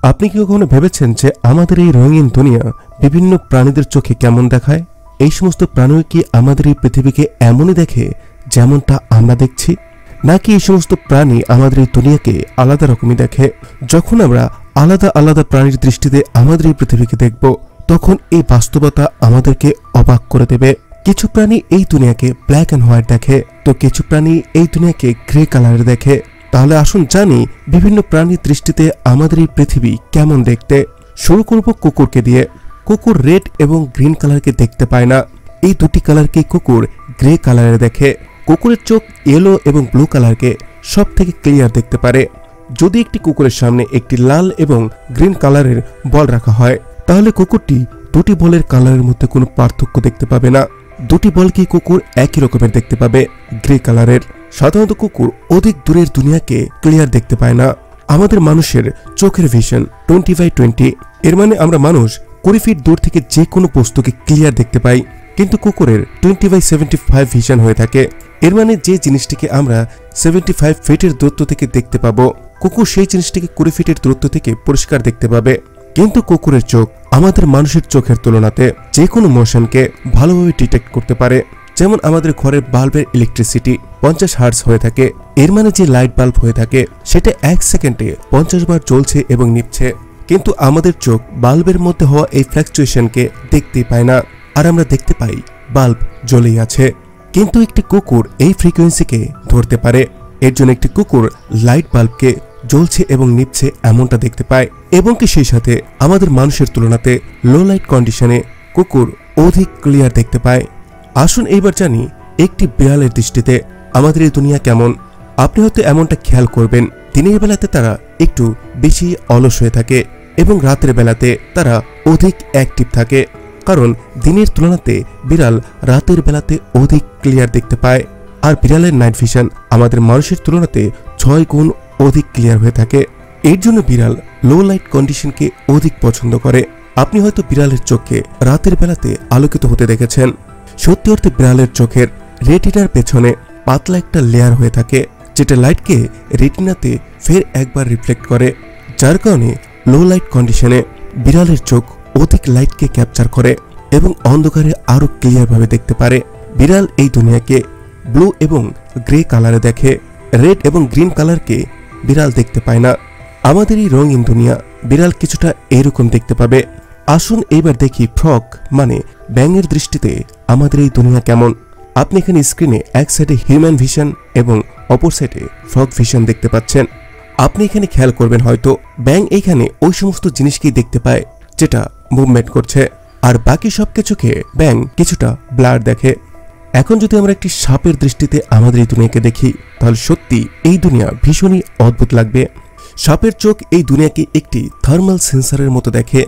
আপনি কি কখনো ভেবেছেন যে আমাদের এই রঙিন দুনিয়া বিভিন্ন প্রাণীদের চোখে কেমন দেখায়? এই সমস্ত প্রাণী কি আমাদের এই পৃথিবীকে এমনই দেখে যেমনটা আমরা দেখছি, নাকি এই সমস্ত প্রাণী আমাদের এই দুনিয়াকে আলাদা রকমই দেখে? যখন আমরা আলাদা আলাদা প্রাণীর দৃষ্টিতে আমাদের এই পৃথিবীকে দেখব, তখন এই বাস্তবতা আমাদেরকে অবাক করে দেবে। কিছু প্রাণী এই দুনিয়াকে ব্ল্যাক অ্যান্ড হোয়াইট দেখে, তো কিছু প্রাণী এই দুনিয়াকে গ্রে কালারের দেখে। তাহলে আসুন জানি বিভিন্ন প্রাণীর দৃষ্টিতে আমাদের এই পৃথিবী কেমন দেখতে। শুরু করব কুকুরকে দিয়ে। কুকুর রেড এবং গ্রিন কালারকে দেখতে পায় না, এই দুটি কালারকে কুকুর গ্রে কালারে দেখে। কুকুরের চোখ ইয়েলো এবং ব্লু কালারকে সব থেকে ক্লিয়ার দেখতে পারে। যদি একটি কুকুরের সামনে একটি লাল এবং গ্রিন কালারের বল রাখা হয়, তাহলে কুকুরটি দুটি বলের কালারের মধ্যে কোনো পার্থক্য দেখতে পাবে না। দুটি বলকে কুকুর একই রকমের দেখতে পাবে, গ্রে কালারের। সাধারণত কুকুর অধিক দূরের দুনিয়াকে ক্লিয়ার দেখতে পায় না। আমাদের মানুষের চোখের ভিশন 20/20, এর মানে আমরা মানুষ 20 ফিট দূর থেকে যে কোনো বস্তুকে ক্লিয়ার দেখতে পাই, কিন্তু কুকুরের 20/75 ভিশন হয়ে থাকে। এর মানে যে জিনিসটিকে আমরা 75 ফিটের দূরত্ব থেকে দেখতে পাবো, কুকুর সেই জিনিসটিকে 20 ফিটের দূরত্ব থেকে পরিষ্কার দেখতে পাবে। কিন্তু কুকুরের চোখ আমাদের মানুষের চোখের তুলনাতে যে কোনো মোশনকে ভালোভাবে ডিটেক্ট করতে পারে। যেমন আমাদের ঘরের বাল্বের ইলেকট্রিসিটি 50 হার্টজ হয়ে থাকে, এর মানে যে লাইট বাল্ব হয়ে থাকে সেটা 1 সেকেন্ডে 50 বার জ্বলছে এবং নিভছে। কিন্তু আমাদের চোখ বাল্বের মধ্যে হওয়া এই ফ্ল্যাকচুয়েশনকে দেখতেই পায় না, আর আমরা দেখতে পাই বাল্ব জ্বলেই আছে। কিন্তু একটি কুকুর এই ফ্রিকোয়েন্সিকে ধরতে পারে। এর জন্য একটি কুকুর লাইট বাল্বকে জ্বলছে এবং নিভছে এমনটা দেখতে পায়, এবং কি সেই সাথে আমাদের মানুষের তুলনাতে লো লাইট কন্ডিশনে কুকুর অধিক ক্লিয়ার দেখতে পায়। আসুন এইবার জানি একটি বিড়ালের দৃষ্টিতে আমাদের এই দুনিয়া কেমন। আপনি হয়তো এমনটা খেয়াল করবেন, দিনের বেলাতে তারা একটু বেশি অলস হয়ে থাকে এবং রাতের বেলাতে তারা অধিক অ্যাক্টিভ থাকে, কারণ দিনের তুলনাতে বিড়াল রাতের বেলাতে অধিক ক্লিয়ার দেখতে পায়। আর বিড়ালের নাইট ভিশন আমাদের মানুষের তুলনাতে 6 গুণ অধিক ক্লিয়ার হয়ে থাকে। এর জন্য বিড়াল লো লাইট কন্ডিশনকে অধিক পছন্দ করে। আপনি হয়তো বিড়ালের চোখকে রাতের বেলাতে আলোকিত হতে দেখেছেন। সত্যি অর্থে বিড়ালের চোখের রেটিনার পেছনে পাতলা একটা লেয়ার হয়ে থাকে, যেটা লাইটকে রেটিনাতে ফের একবার রিফ্লেক্ট করে, যার কারণে লো লাইট কন্ডিশনে বিড়ালের চোখ অধিক লাইটকে ক্যাপচার করে এবং অন্ধকারে আরো ক্লিয়ারভাবে দেখতে পারে। বিড়াল এই দুনিয়াকে ব্লু এবং গ্রে কালারে দেখে, রেড এবং গ্রিন কালারকে বিড়াল দেখতে পায় না। আমাদের এই রঙিন দুনিয়া বিড়াল কিছুটা এরকম দেখতে পাবে। আসুন এইবার দেখি ফ্রগ মানে ব্যাঙের দৃষ্টিতে আমাদের এই দুনিয়া কেমন। আপনি এখানে স্ক্রিনে এক সাইডে হিউম্যান ভিশন এবং অপর সাইডে ফ্রগ ভিশন দেখতে পাচ্ছেন। আপনি এখানে খেয়াল করবেন হয়তো ব্যাঙ এইখানে ওই সমস্ত জিনিসকেই দেখতে পায় যেটা মুভমেন্ট করছে, আর বাকি সবকিছুকে ব্যাঙ কিছুটা ব্লার দেখে। এখন যদি আমরা একটি সাপের দৃষ্টিতে আমাদের এই দুনিয়াকে দেখি, তাহলে সত্যি এই দুনিয়া ভীষণই অদ্ভুত লাগবে। সাপের চোখ এই দুনিয়াকে একটি থার্মাল সেন্সারের মতো দেখে।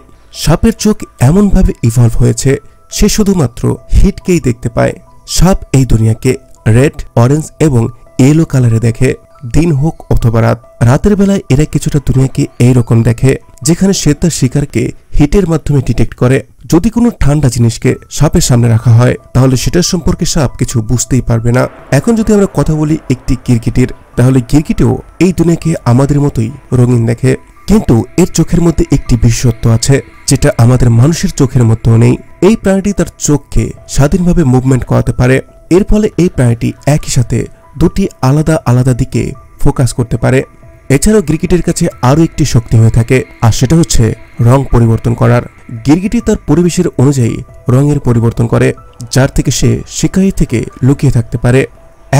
সাপের চোখ এমনভাবে ইভলভ হয়েছে, সে শুধুমাত্র হিটকেই দেখতে পায়। সাপ এই দুনিয়াকে রেড, অরেঞ্জ এবং ইয়েলো কালারে দেখে, দিন হোক অথবা রাত। রাতের বেলায় এরা কিছুটা দুনিয়াকে এইরকম দেখে, যেখানে সে তার শিকারকে হিটের মাধ্যমে ডিটেক্ট করে। যদি কোনো ঠান্ডা জিনিসকে সাপের সামনে রাখা হয়, তাহলে সেটার সম্পর্কে সাপ কিছু বুঝতেই পারবে না। এখন যদি আমরা কথা বলি একটি গিরগিটির, তাহলে গিরগিটিও এই দুনিয়াকে আমাদের মতোই রঙিন দেখে, কিন্তু এর চোখের মধ্যে একটি বিশেষত্ব আছে যেটা আমাদের মানুষের চোখের মধ্যেও নেই। এই প্রাণীটি তার চোখকে স্বাধীনভাবে মুভমেন্ট করাতে পারে। এর ফলে এই প্রাণীটি একই সাথে দুটি আলাদা আলাদা দিকে ফোকাস করতে পারে। এছাড়াও গিরগিটির কাছে আরও একটি শক্তি হয়ে থাকে, আর সেটা হচ্ছে রং পরিবর্তন করার। গিরগিটি তার পরিবেশের অনুযায়ী রঙের পরিবর্তন করে, যার থেকে সে শিকারী থেকে লুকিয়ে থাকতে পারে।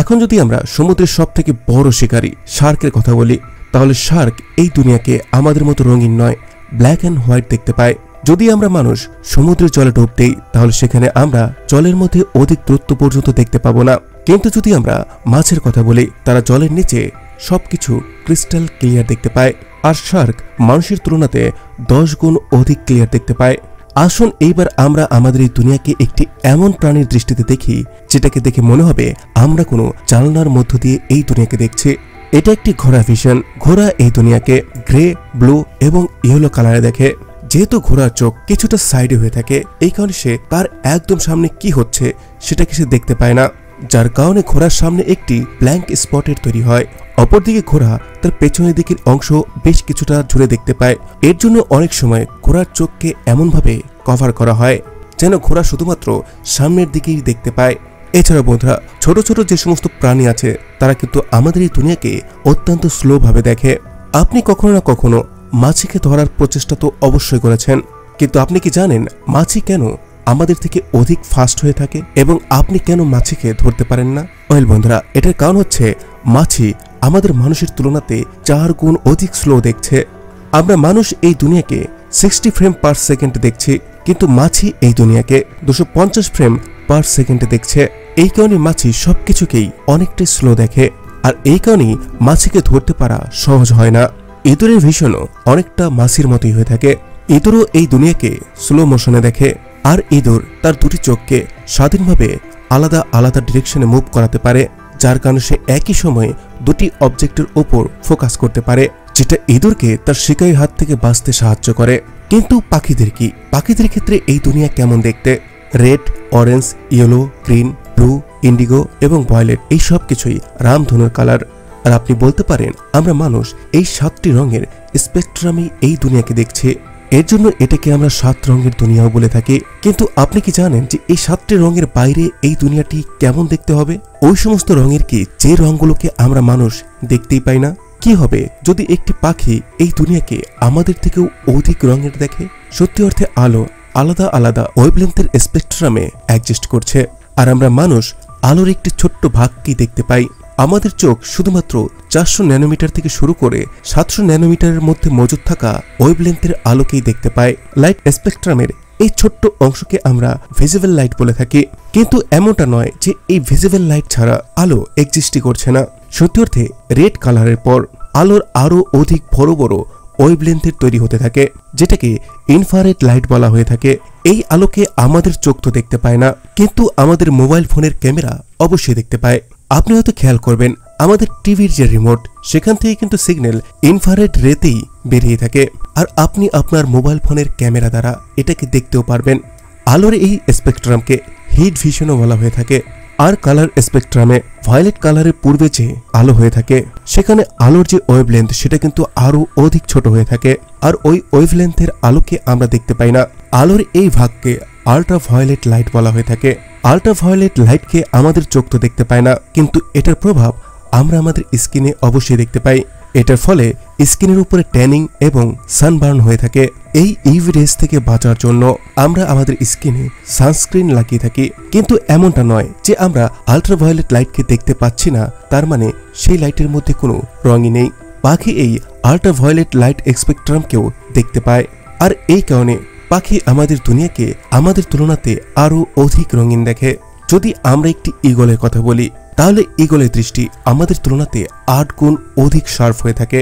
এখন যদি আমরা সমুদ্রের সব থেকে বড় শিকারী শার্কের কথা বলি, তাহলে শার্ক এই দুনিয়াকে আমাদের মতো রঙিন নয়, ব্ল্যাক অ্যান্ড হোয়াইট দেখতে পায়। যদি আমরা মানুষ সমুদ্রের জলে ডুব দেই, তাহলে সেখানে আমরা জলের মধ্যে অধিক দূরত্ব পর্যন্ত দেখতে পাবো না। কিন্তু যদি আমরা মাছের কথা বলি, তারা জলের নিচে সবকিছু ক্রিস্টাল ক্লিয়ার দেখতে পায়, আর শার্ক মানুষের তুলনাতে 10 গুণ অধিক ক্লিয়ার দেখতে পায়। আসুন এইবার আমরা আমাদের এই দুনিয়াকে একটি এমন প্রাণীর দৃষ্টিতে দেখি যেটাকে দেখে মনে হবে আমরা কোনো জানলার মধ্য দিয়ে এই দুনিয়াকে দেখছি। এটা একটি ঘোড়া ভিশন। ঘোড়া এই দুনিয়াকে গ্রে, ব্লু এবং ইয়েলো কালারে দেখে। যেহেতু ঘোড়ার চোখ কিছুটা সাইডে হয়ে থাকে, এই কারণে সে তার একদম সামনে কি হচ্ছে সেটাকে সে দেখতে পায় না। যার কারণে ঘোড়ার সামনে একটি ব্ল্যাঙ্ক স্পটের তৈরি হয়। অপরদিকে ঘোড়া তার পেছনের দিকের অংশ বেশ কিছুটা ঝুলে দেখতে পায়। এর জন্য অনেক সময় ঘোড়ার চোখকে এমনভাবে কভার করা হয় যেন ঘোড়া শুধুমাত্র সামনের দিকেই দেখতে পায়। এছাড়া বন্ধুরা, ছোট ছোট যে সমস্ত প্রাণী আছে তারা কিন্তু আমাদের এই দুনিয়াকে অত্যন্ত স্লোভাবে দেখে। আপনি কখনো না কখনো মাছিকে ধরার প্রচেষ্টা তো অবশ্যই করেছেন, কিন্তু আপনি কি জানেন মাছি কেন আমাদের থেকে অধিক ফাস্ট হয়ে থাকে এবং আপনি কেন মাছিকে ধরতে পারেন না? ওয়েল বন্ধুরা, এটার কারণ হচ্ছে মাছি আমাদের মানুষের তুলনাতে 4 গুণ অধিক স্লো দেখছে। আমরা মানুষ এই দুনিয়াকে 60 ফ্রেম পার সেকেন্ড দেখছি, কিন্তু মাছি এই দুনিয়াকে 250 ফ্রেম পার সেকেন্ডে দেখছে। এই কারণে মাছি সবকিছুকেই অনেকটাই স্লো দেখে, আর এই কারণেই মাছিকে ধরতে পারা সহজ হয় না। ইঁদুরের ভিশনও অনেকটা মাছির মতোই হয়ে থাকে। ইঁদুরও এই দুনিয়াকে স্লো মোশনে দেখে, আর ইঁদুর তার দুটি চোখকে স্বাধীনভাবে আলাদা আলাদা ডিরেকশনে মুভ করাতে পারে, যার কারণে সে একই সময়ে দুটি অবজেক্টের ওপর ফোকাস করতে পারে, যেটা ইঁদুরকে তার শিকারীর হাত থেকে বাঁচতে সাহায্য করে। কিন্তু পাখিদের কি? পাখিদের ক্ষেত্রে এই দুনিয়া কেমন দেখতে? Red, orange, yellow, green, blue, Indigo এবং ভায়োলেট, এই সব কিছুই রামধনুর কালার। আর আপনি বলতে পারেন আমরা মানুষ এই 7টি রঙের স্পেকট্রামে এই দুনিয়াকে দেখছি, এর জন্য এটাকে আমরা 7 রঙের দুনিয়াও বলে থাকি। কিন্তু আপনি কি জানেন যে এই 7টি রঙের বাইরে এই দুনিয়াটি কেমন দেখতে হবে? ওই সমস্ত রঙের কি যে রঙগুলোকে আমরা মানুষ দেখতেই পাই না? কি হবে যদি একটি পাখি এই দুনিয়াকে আমাদের থেকেও অধিক রঙের দেখে? সত্যি অর্থে আলো আলাদা আলাদা ওয়েভলেন্থের স্পেকট্রামে অ্যাডজাস্ট করছে, আর আমরা মানুষ আলোর একটি ছোট্ট ভাগকেই দেখতে পাই। আমাদের চোখ শুধুমাত্র 400 ন্যানোমিটার থেকে শুরু করে 700 ন্যানোমিটারের মধ্যে মজুদ থাকা ওয়েভলেন্থের আলোকেই দেখতে পাই। লাইট স্পেকট্রামের এই ছোট্ট অংশকে আমরা ভিজিবল লাইট বলে থাকি, কিন্তু এমনটা নয় যে এই ভিজিবল লাইট ছাড়া আলো এক্সিস্টই করছে না। সত্যি অর্থে রেড কালারের পর আলোর আরো অধিক বড় বড় ওয়েভলেন্থের তৈরি হতে থাকে, যেটাকে ইনফ্রারেড লাইট বলা হয়ে থাকে। এই আলোকে আমাদের চোখ তো দেখতে পায় না, কিন্তু আমাদের মোবাইল ফোনের ক্যামেরা অবশ্যই দেখতে পায়। আপনি হয়তো খেয়াল করবেন আমাদের টিভির যে রিমোট, সেখান থেকে কিন্তু সিগন্যাল ইনফ্রারেড রেতেই বেরিয়ে থাকে, আর আপনি আপনার মোবাইল ফোনের ক্যামেরা দ্বারা এটাকে দেখতেও পারবেন। আলোর এই স্পেকট্রামকে হিট ভিশনও বলা হয়ে থাকে। আর কালার স্পেকট্রামে ভায়োলেট কালারের পূর্বে যে আলো হয়ে থাকে, সেখানে আলোর যে ওয়েভলেন্থ সেটা কিন্তু আরো অধিক ছোট হয়ে থাকে, আর ওই ওয়েভলেন্থের আলোকে আমরা দেখতে পাই না। আলোর এই ভাগকে আল্ট্রা ভায়োলেট লাইট বলা হয়ে থাকে। আল্ট্রা ভায়োলেট লাইটকে আমাদের চোখ তো দেখতে পায় না, কিন্তু এটার প্রভাব আমরা আমাদের স্কিনে অবশ্যই দেখতে পাই। এটার ফলে স্কিনের উপরে ট্যানিং এবং সানবার্ন হয়ে থাকে। এই ইউভি রেস থেকে বাঁচার জন্য আমরা আমাদের স্কিনে সানস্ক্রিন লাগিয়ে থাকি, কিন্তু এমনটা নয় যে আমরা আল্ট্রাভায়োলেট লাইটকে দেখতে পাচ্ছি না, তার মানে সেই লাইটের মধ্যে কোনো রঙই নেই। পাখি এই আল্ট্রাভায়োলেট লাইট স্পেকট্রামকেও দেখতে পায়, আর এই কারণে পাখি আমাদের দুনিয়াকে আমাদের তুলনাতে আরো অধিক রঙিন দেখে। যদি আমরা একটি ঈগলের কথা বলি, তাহলে ঈগলের দৃষ্টি আমাদের তুলনাতে 8 গুণ অধিক শার্প হয়ে থাকে।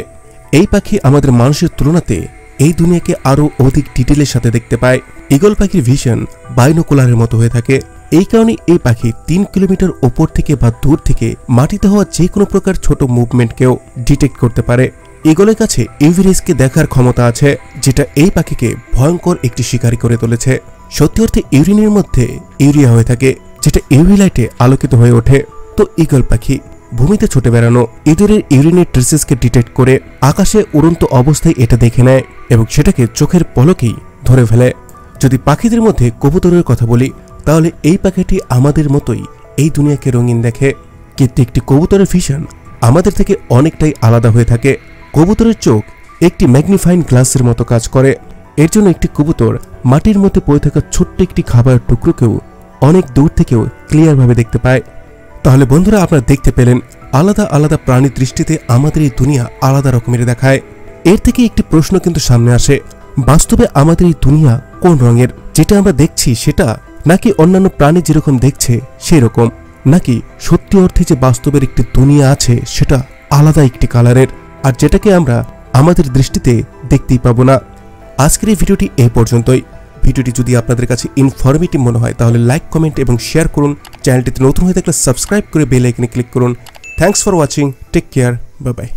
এই পাখি আমাদের মানুষের তুলনাতে এই দুনিয়াকে আরো অধিক ডিটেলের সাথে দেখতে পায়। ঈগল পাখির ভিশন বাইনোকুলারের মতো হয়ে থাকে। এই কারণে এই পাখি 3 কিলোমিটার ওপর থেকে বা দূর থেকে মাটিতে হওয়া যে কোনো প্রকার ছোট মুভমেন্টকেও ডিটেক্ট করতে পারে। ঈগলের কাছে ইউভি রেসকে দেখার ক্ষমতা আছে, যেটা এই পাখিকে ভয়ঙ্কর একটি শিকারী করে তুলেছে। সত্যি অর্থে ইউরিনের মধ্যে ইউরিয়া হয়ে থাকে, যেটা ইউভি লাইটে আলোকিত হয়ে ওঠে। তো ঈগল পাখি ভূমিতে ছুটে বেড়ানো ইঁদুরের ইউরিনের ট্রেসেসকে ডিটেক্ট করে আকাশে উড়ন্ত অবস্থায় এটা দেখে নেয় এবং সেটাকে চোখের পলকেই ধরে ফেলে। যদি পাখিদের মধ্যে কবুতরের কথা বলি, তাহলে এই পাখিটি আমাদের মতোই এই দুনিয়াকে রঙিন দেখে, কিন্তু একটি কবুতরের ভিশন আমাদের থেকে অনেকটাই আলাদা হয়ে থাকে। কবুতরের চোখ একটি ম্যাগনিফাইং গ্লাসের মতো কাজ করে। এর জন্য একটি কবুতর মাটির মধ্যে পড়ে থাকা ছোট্ট একটি খাবারের টুকরোকেও অনেক দূর থেকেও ক্লিয়ারভাবে দেখতে পায়। তাহলে বন্ধুরা, আপনারা দেখতে পেলেন আলাদা আলাদা প্রাণীর দৃষ্টিতে আমাদের এই দুনিয়া আলাদা রকমের দেখায়। এর থেকে একটি প্রশ্ন কিন্তু সামনে আসে, বাস্তবে আমাদের এই দুনিয়া কোন রঙের? যেটা আমরা দেখছি সেটা, নাকি অন্যান্য প্রাণী যেরকম দেখছে সেই রকম, নাকি সত্যি অর্থে যে বাস্তবের একটি দুনিয়া আছে সেটা আলাদা একটি কালারের, আর যেটাকে আমরা আমাদের দৃষ্টিতে দেখতেই পাবো না। আজকের এই ভিডিওটি এই পর্যন্তই। ভিডিওটি যদি আপনাদের কাছে ইনফরমেটিভ মনে হয় তাহলে লাইক, কমেন্ট এবং শেয়ার করুন। চ্যানেলটিতে নতুন হয়ে থাকলে সাবস্ক্রাইব করে বেল আইকনে ক্লিক করুন। Thanks for watching. Take care. Bye by.